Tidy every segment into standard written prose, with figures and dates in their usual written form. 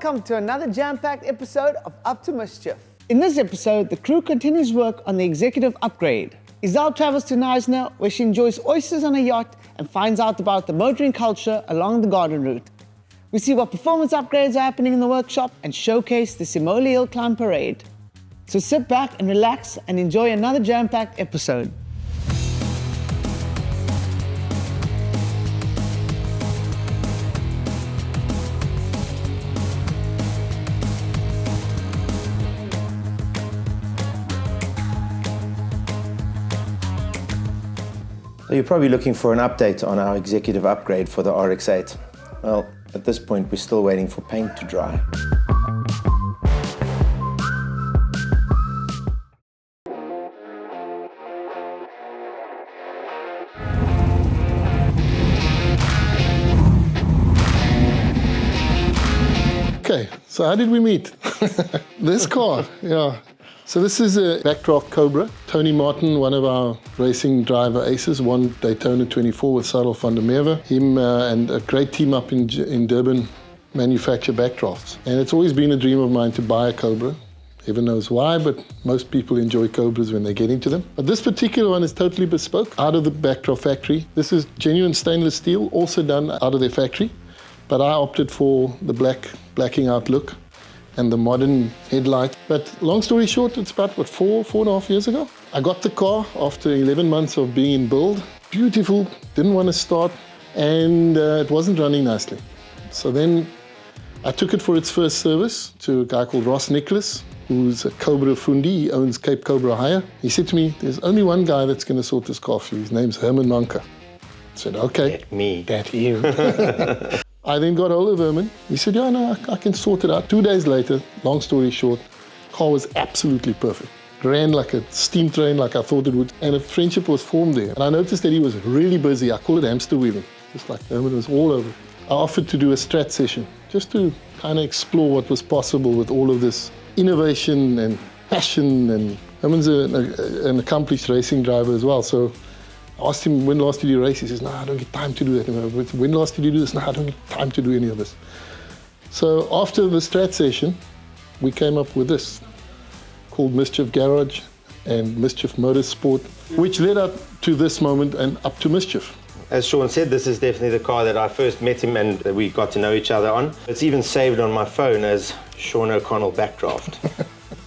Welcome to another jam-packed episode of Up to Mischief. In this episode, the crew continues work on the executive upgrade. Izelle travels to Knysna, where she enjoys oysters on a yacht and finds out about the motoring culture along the garden route. We see what performance upgrades are happening in the workshop and showcase the Simola Hill Climb Parade. So sit back and relax and enjoy another jam-packed episode. So you're probably looking for an update on our executive upgrade for the RX-8. Well, at this point, we're still waiting for paint to dry. Okay, so how did we meet? This car, yeah. So this is a backdraft Cobra. Tony Martin, one of our racing driver aces, won Daytona 24 with Sarel van der Merwe. Him and a great team up in Durban manufacture backdrafts. And it's always been a dream of mine to buy a Cobra. Heaven knows why, but most people enjoy Cobras when they get into them. But this particular one is totally bespoke, out of the backdraft factory. This is genuine stainless steel, also done out of their factory. But I opted for the blacking out look and the modern headlight. But long story short, it's about, 4.5 years ago. I got the car after 11 months of being in build. Beautiful, didn't want to start, and it wasn't running nicely. So then I took it for its first service to a guy called Ross Nicholas, who's a Cobra Fundi. He owns Cape Cobra Hire. He said to me, there's only one guy that's going to sort this car for you. His name's Herman Manka. I said, okay. Get me. That you. I then got hold of Herman. He said, yeah, no, I can sort it out. 2 days later, long story short, car was absolutely perfect. Ran like a steam train, like I thought it would. And a friendship was formed there. And I noticed that he was really busy. I call it hamster wheeling. Just like Herman was all over. I offered to do a strat session, just to kind of explore what was possible with all of this innovation and passion. And Herman's an accomplished racing driver as well. So I asked him, when last did you race? He says, no, I don't get time to do that. When last did you do this? No, I don't get time to do any of this. So after the strat session, we came up with this, called Mischief Garage and Mischief Motorsport, which led up to this moment and Up to Mischief. As Sean said, this is definitely the car that I first met him and that we got to know each other on. It's even saved on my phone as Sean O'Connell Backdraft.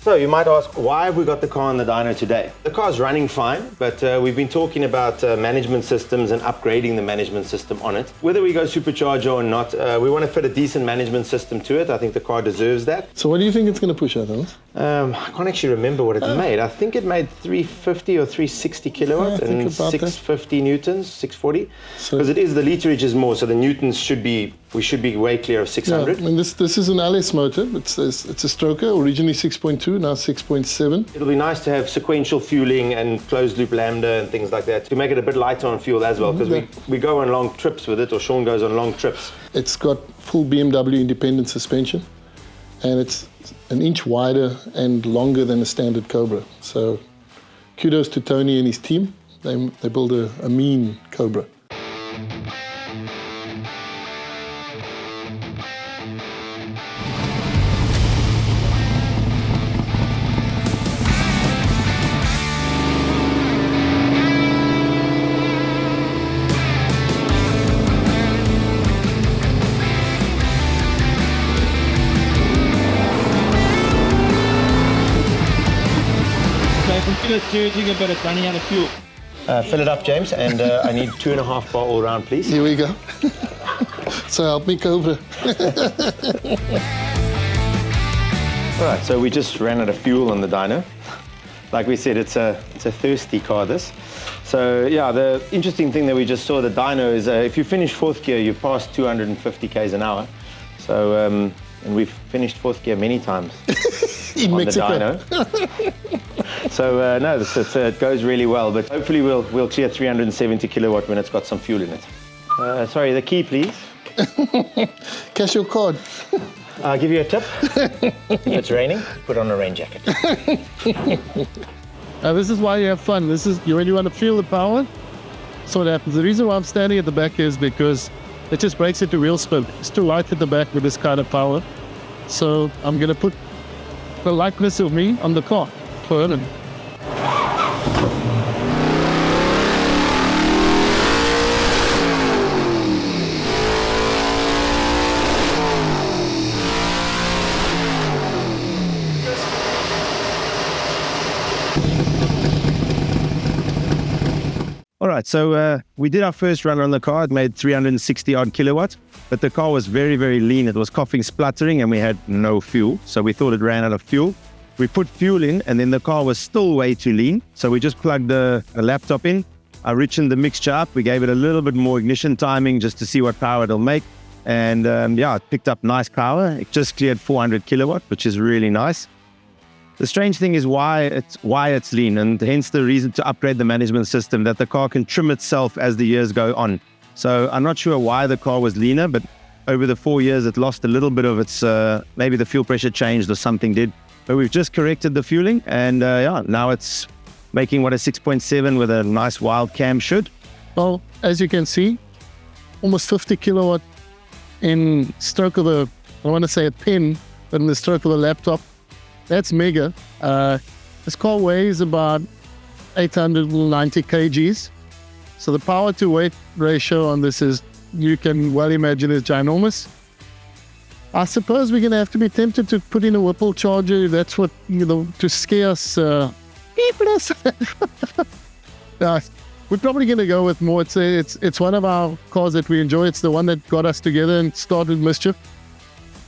So you might ask, why have we got the car on the dyno today? The car's running fine, but we've been talking about management systems and upgrading the management system on it. Whether we go supercharger or not, we want to fit a decent management system to it. I think the car deserves that. So what do you think it's going to push out, Hans? I can't actually remember what it made. I think it made 350 or 360 kilowatts and 650 newtons, 640. Because it is, the literage is more, so the newtons we should be way clear of 600. Yeah, and this is an LS motor. It's a stroker, originally 6.2, now 6.7. It'll be nice to have sequential fueling and closed loop lambda and things like that to make it a bit lighter on fuel as well, because we go on long trips with it, or Sean goes on long trips. It's got full BMW independent suspension, and it's an inch wider and longer than a standard Cobra. So kudos to Tony and his team. They build a mean Cobra. Seriously, but it's running out of fuel. Fill it up, James, and I need 2.5 bar all round, please. Here we go. So help me, Cobra. All right, so we just ran out of fuel on the dyno. Like we said, it's a thirsty car, this. So yeah, the interesting thing that we just saw the dyno is if you finish fourth gear, you pass 250 k's an hour. So and we've finished fourth gear many times in on Mexico. The dyno. So no, it goes really well, but hopefully we'll clear 370 kilowatt when it's got some fuel in it. Sorry, the key, please. Cash your card. I'll give you a tip. If it's raining, put on a rain jacket. This is why you have fun. This is you really want to feel the power. So what happens. The reason why I'm standing at the back is because it just breaks into wheel spin. It's too light at the back with this kind of power. So I'm going to put the likeness of me on the car for Ellen. All right, so we did our first run on the car. It made 360 odd kilowatts, but the car was very, very lean. It was coughing, spluttering, and we had no fuel. So we thought it ran out of fuel. We put fuel in, and then the car was still way too lean. So we just plugged the laptop in. I richened the mixture up. We gave it a little bit more ignition timing just to see what power it'll make. And yeah, it picked up nice power. It just cleared 400 kilowatt, which is really nice. The strange thing is why it's lean, and hence the reason to upgrade the management system, that the car can trim itself as the years go on. So I'm not sure why the car was leaner, but over the 4 years it lost a little bit of its, maybe the fuel pressure changed or something did. But we've just corrected the fueling, and yeah, now it's making what a 6.7 with a nice wild cam should. Well, as you can see, almost 50 kilowatt in stroke of a, I want to say a pen, but in the stroke of a laptop. That's mega. This car weighs about 890 kgs. So the power to weight ratio on this is, you can well imagine, is ginormous. I suppose we're going to have to be tempted to put in a Whipple charger. That's what, to scare us. We're probably going to go with more. It's one of our cars that we enjoy. It's the one that got us together and started Mischief.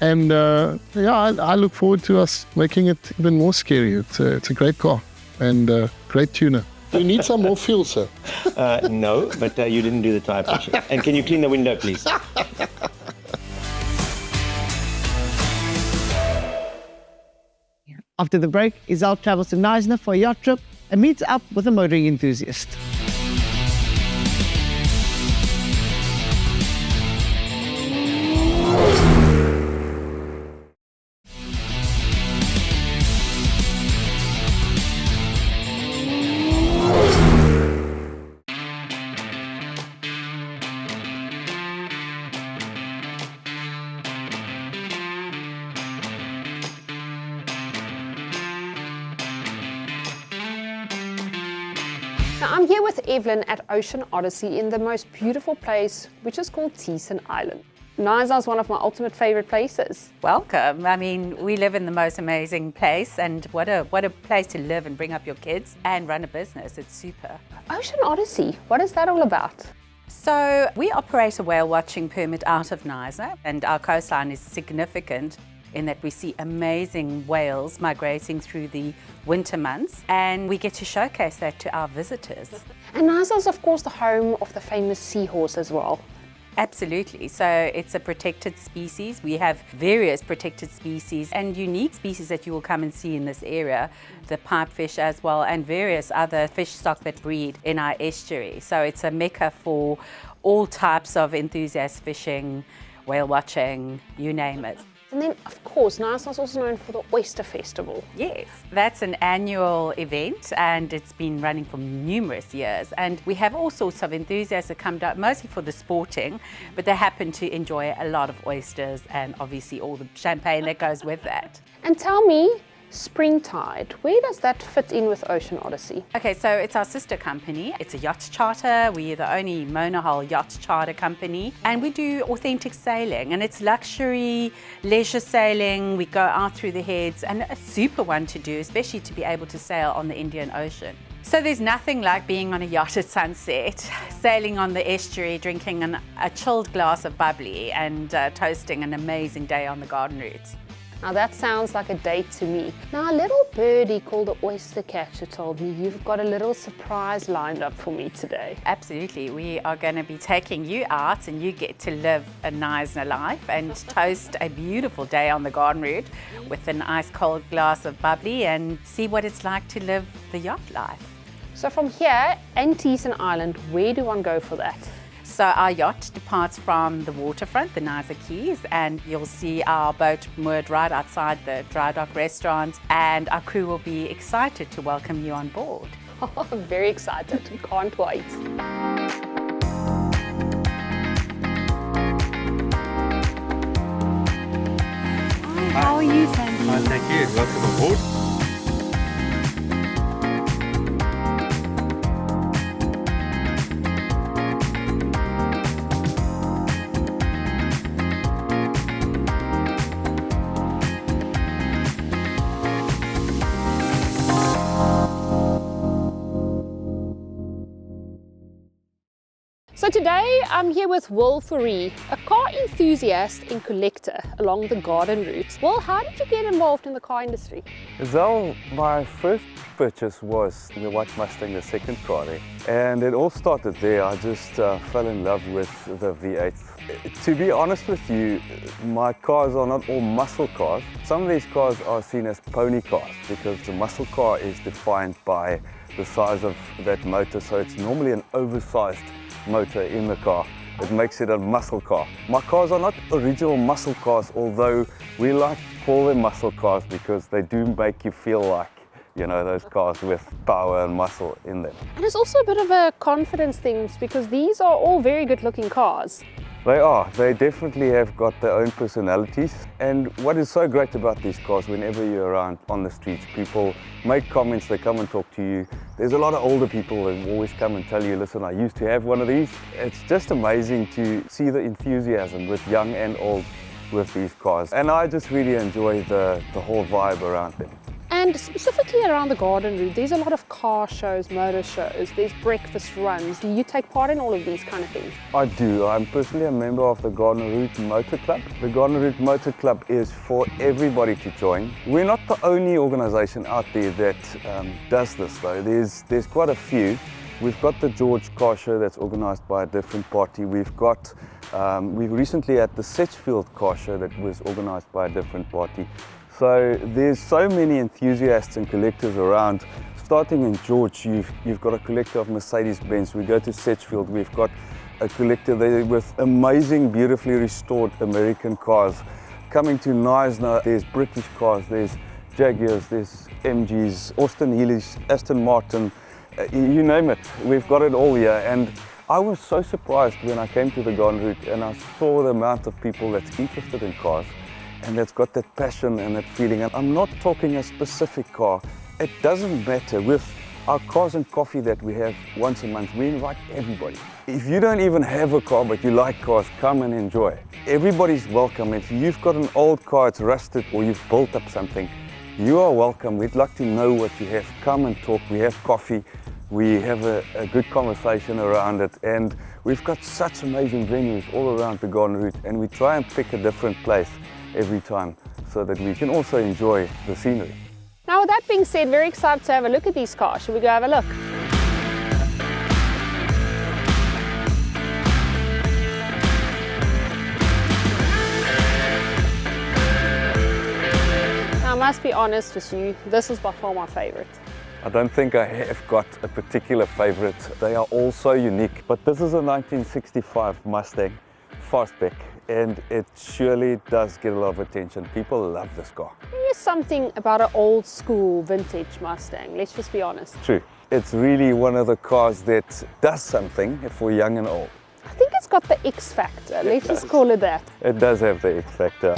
And yeah, I look forward to us making it even more scary. It's a great car and great tuner. Do you need some more fuel, sir? No, but you didn't do the tire pressure. And can you clean the window, please? After the break, Izelle travels to Knysna for a yacht trip and meets up with a motoring enthusiast. Now, I'm here with Evelyn at Ocean Odyssey in the most beautiful place, which is called Knysna Island. Knysna is one of my ultimate favorite places. Welcome. I mean, we live in the most amazing place, and what a place to live and bring up your kids and run a business. It's super. Ocean Odyssey, what is that all about? So we operate a whale watching permit out of Knysna, and our coastline is significant in that we see amazing whales migrating through the winter months, and we get to showcase that to our visitors. And Knysna is of course the home of the famous seahorse as well. Absolutely. So it's a protected species. We have various protected species and unique species that you will come and see in this area, the pipefish as well, and various other fish stock that breed in our estuary. So it's a mecca for all types of enthusiast fishing, whale watching, you name it. And then, of course, Knysna is also known for the Oyster Festival. Yes, that's an annual event and it's been running for numerous years. And we have all sorts of enthusiasts that come down, mostly for the sporting, but they happen to enjoy a lot of oysters and obviously all the champagne that goes with that. And tell me, Springtide, where does that fit in with Ocean Odyssey? Okay, so it's our sister company. It's a yacht charter. We're the only monohull yacht charter company, and we do authentic sailing, and it's luxury leisure sailing. We go out through the heads, and a super one to do, especially to be able to sail on the Indian Ocean. So there's nothing like being on a yacht at sunset, sailing on the estuary, drinking a chilled glass of bubbly and toasting an amazing day on the garden route. Now that sounds like a date to me. Now a little birdie called the oyster catcher told me you've got a little surprise lined up for me today. Absolutely. We are going to be taking you out and you get to live a Knysna life and toast a beautiful day on the garden route with an ice cold glass of bubbly and see what it's like to live the yacht life. So from here in Knysna Island, where do one go for that? So our yacht departs from the waterfront, the Knysna Quays, and you'll see our boat moored right outside the dry dock restaurant, and our crew will be excited to welcome you on board. Oh, I'm very excited, can't wait. How are you, Sandy? Hi, thank you. Welcome aboard. So today I'm here with Will Fourie, a car enthusiast and collector along the garden route. Will, how did you get involved in the car industry? Izelle, my first purchase was the White Mustang, the second Friday, and it all started there. I just fell in love with the V8. To be honest with you, my cars are not all muscle cars. Some of these cars are seen as pony cars because the muscle car is defined by the size of that motor, so it's normally an oversized motor in the car. It makes it a muscle car. My cars are not original muscle cars, although we like to call them muscle cars because they do make you feel like, you know, those cars with power and muscle in them. And it's also a bit of a confidence thing because these are all very good looking cars. They are. They definitely have got their own personalities. And what is so great about these cars, whenever you're around on the streets, people make comments, they come and talk to you. There's a lot of older people that always come and tell you, listen, I used to have one of these. It's just amazing to see the enthusiasm with young and old with these cars. And I just really enjoy the whole vibe around them. And specifically around the garden route, there's a lot of car shows, motor shows, there's breakfast runs. Do you take part in all of these kind of things? I do. I'm personally a member of the Garden Route Motor Club. The Garden Route Motor Club is for everybody to join. We're not the only organisation out there that does this though. There's quite a few. We've got the George Car Show that's organised by a different party. We've got, we recently had the Setchfield Car Show that was organised by a different party. So there's so many enthusiasts and collectors around. Starting in George, you've got a collector of Mercedes-Benz. We go to Setchfield, we've got a collector there with amazing, beautifully restored American cars. Coming to Knysna, there's British cars, there's Jaguars, there's MGs, Austin Healey's, Aston Martin, you name it. We've got it all here. And I was so surprised when I came to the Garden Route and I saw the amount of people that's interested in cars and that's got that passion and that feeling. And I'm not talking a specific car. It doesn't matter. With our Cars and Coffee that we have once a month, we invite everybody. If you don't even have a car but you like cars, come and enjoy. Everybody's welcome. If you've got an old car, it's rusted, or you've built up something, you are welcome. We'd like to know what you have. Come and talk. We have coffee. We have a good conversation around it. And we've got such amazing venues all around the Garden Route, and we try and pick a different place every time so that we can also enjoy the scenery. Now with that being said, very excited to have a look at these cars. Should we go have a look? Now I must be honest with you, this is by far my favorite. I don't think I have got a particular favorite. They are all so unique. But this is a 1965 Mustang Fastback, and it surely does get a lot of attention. People love this car. There is something about an old school vintage Mustang, let's just be honest. True. It's really one of the cars that does something for young and old. I think it's got the X factor, let's just call it that. It does have the X factor.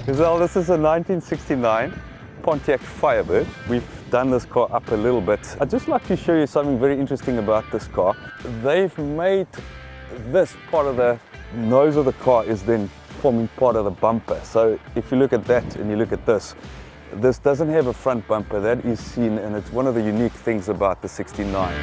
Izelle, this is a 1969 Pontiac Firebird. We've done this car up a little bit. I'd just like to show you something very interesting about this car. They've made this part of the nose of the car is then forming part of the bumper. So if you look at that and you look at this doesn't have a front bumper. That is seen, and it's one of the unique things about the 69.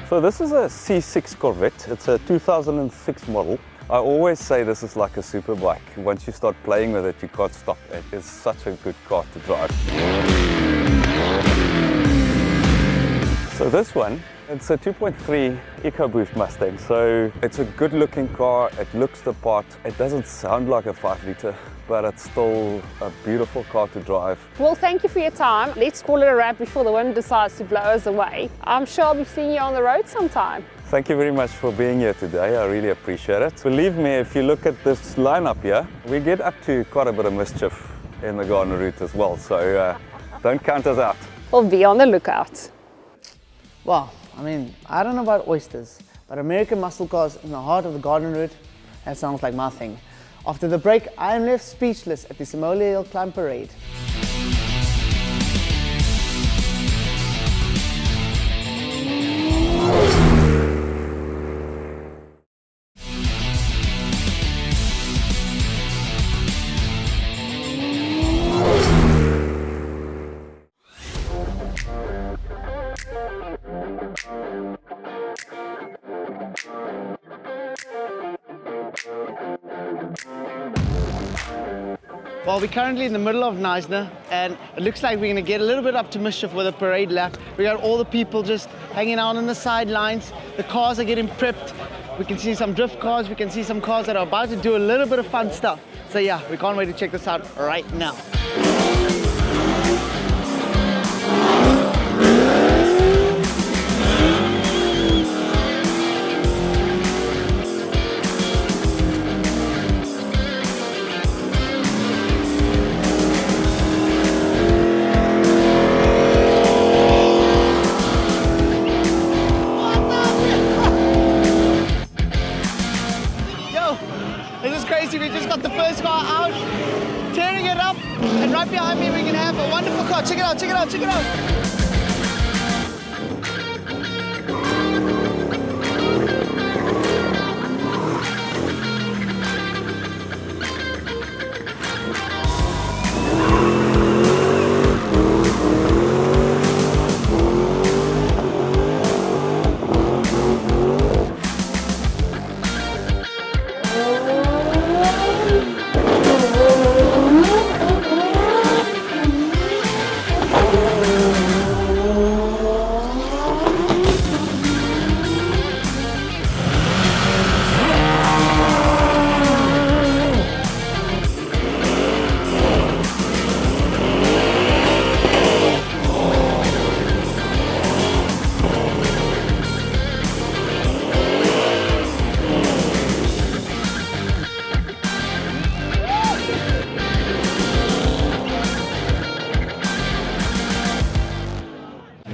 So this is a C6 Corvette. It's a 2006 model. I always say this is like a super bike. Once you start playing with it, you can't stop. It is such a good car to drive. So this one, it's a 2.3 EcoBoost Mustang. So it's a good looking car. It looks the part. It doesn't sound like a 5-litre, but it's still a beautiful car to drive. Well, thank you for your time. Let's call it a wrap before the wind decides to blow us away. I'm sure I'll be seeing you on the road sometime. Thank you very much for being here today. I really appreciate it. Believe me, if you look at this lineup here, we get up to quite a bit of mischief in the Garden Route as well. So don't count us out. We'll be on the lookout. Well, I mean, I don't know about oysters, but American muscle cars in the heart of the garden route, that sounds like my thing. After the break, I am left speechless at the Simola Hill Climb Parade. Well, we're currently in the middle of Knysna, and it looks like we're going to get a little bit up to mischief with a parade lap. We got all the people just hanging out on the sidelines. The cars are getting prepped. We can see some drift cars. We can see some cars that are about to do a little bit of fun stuff. So yeah, we can't wait to check this out right now. This is crazy, we just got the first car out, tearing it up, and right behind me we can have a wonderful car. Check it out, check it out, check it out.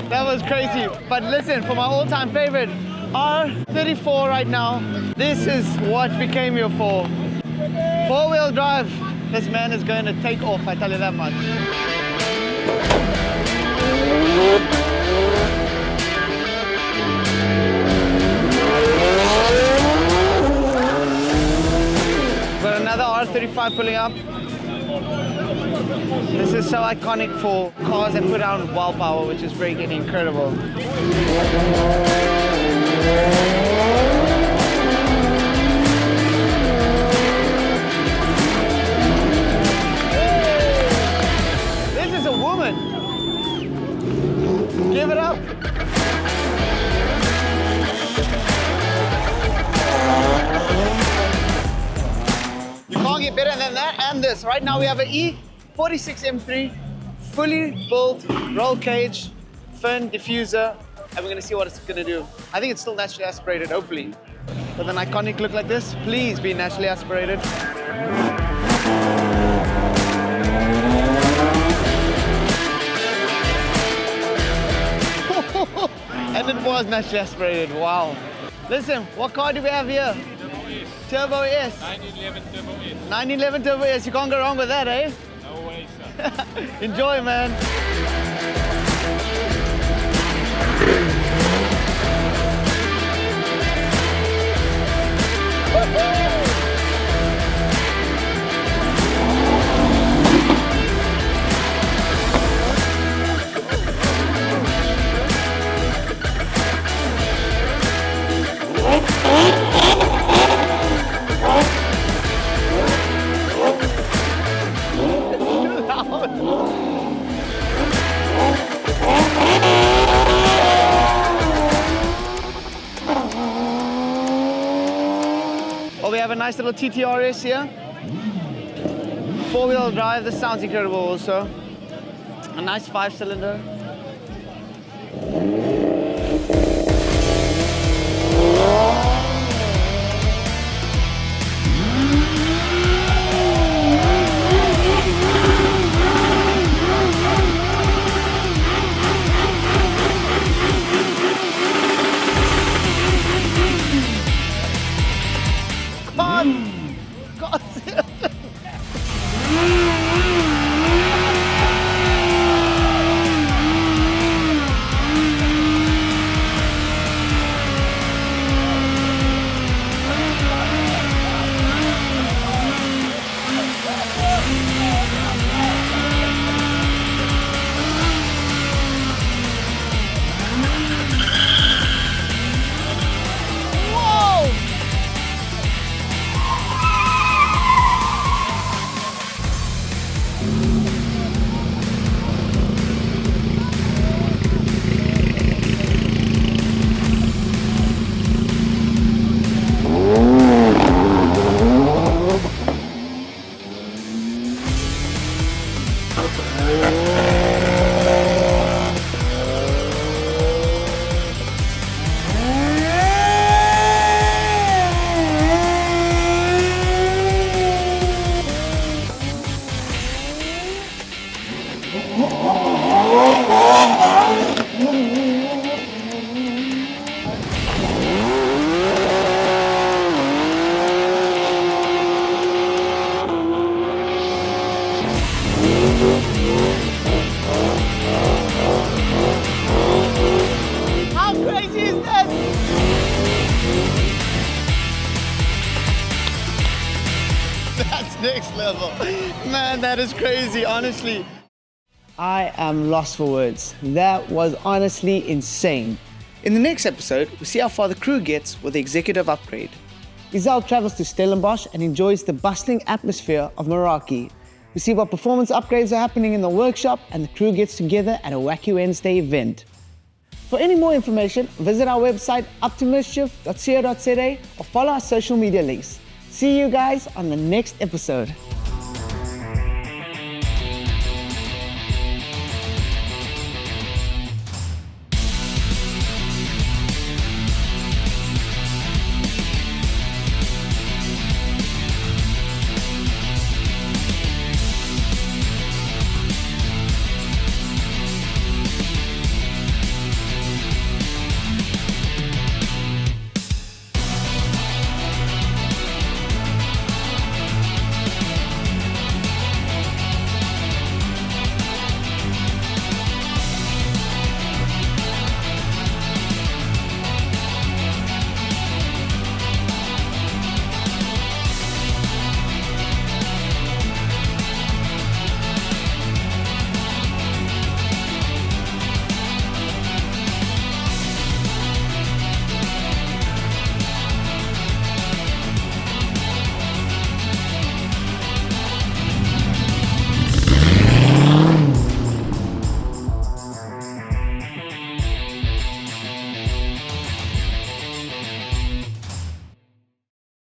That was crazy, but listen, for my all-time favorite, R34 right now, this is what we came here for. Four-wheel drive, this man is going to take off, I tell you that much. Got another R35 pulling up. This is so iconic for cars that put down wild power, which is freaking incredible. This is a woman. Give it up. You can't get better than that and this. Right now we have an E46 M3, fully built roll cage, fin, diffuser, and we're gonna see what it's gonna do. I think it's still naturally aspirated, hopefully. With an iconic look like this, please be naturally aspirated. And it was naturally aspirated, wow. Listen, what car do we have here? Turbo S. 1911 Turbo S. 1911 Turbo S, you can't go wrong with that, eh? No way, sir. Enjoy, man. Well, we have a nice little TTRS here. Four-wheel drive, this sounds incredible also. A nice 5-cylinder. God. How crazy is that? That's next level. Man, that is crazy, honestly. I am lost for words. That was honestly insane. In the next episode, we see how far the crew gets with the executive upgrade. Izelle travels to Stellenbosch and enjoys the bustling atmosphere of Meraki. We see what performance upgrades are happening in the workshop, and the crew gets together at a Wacky Wednesday event. For any more information, visit our website uptomischief.co.za or follow our social media links. See you guys on the next episode.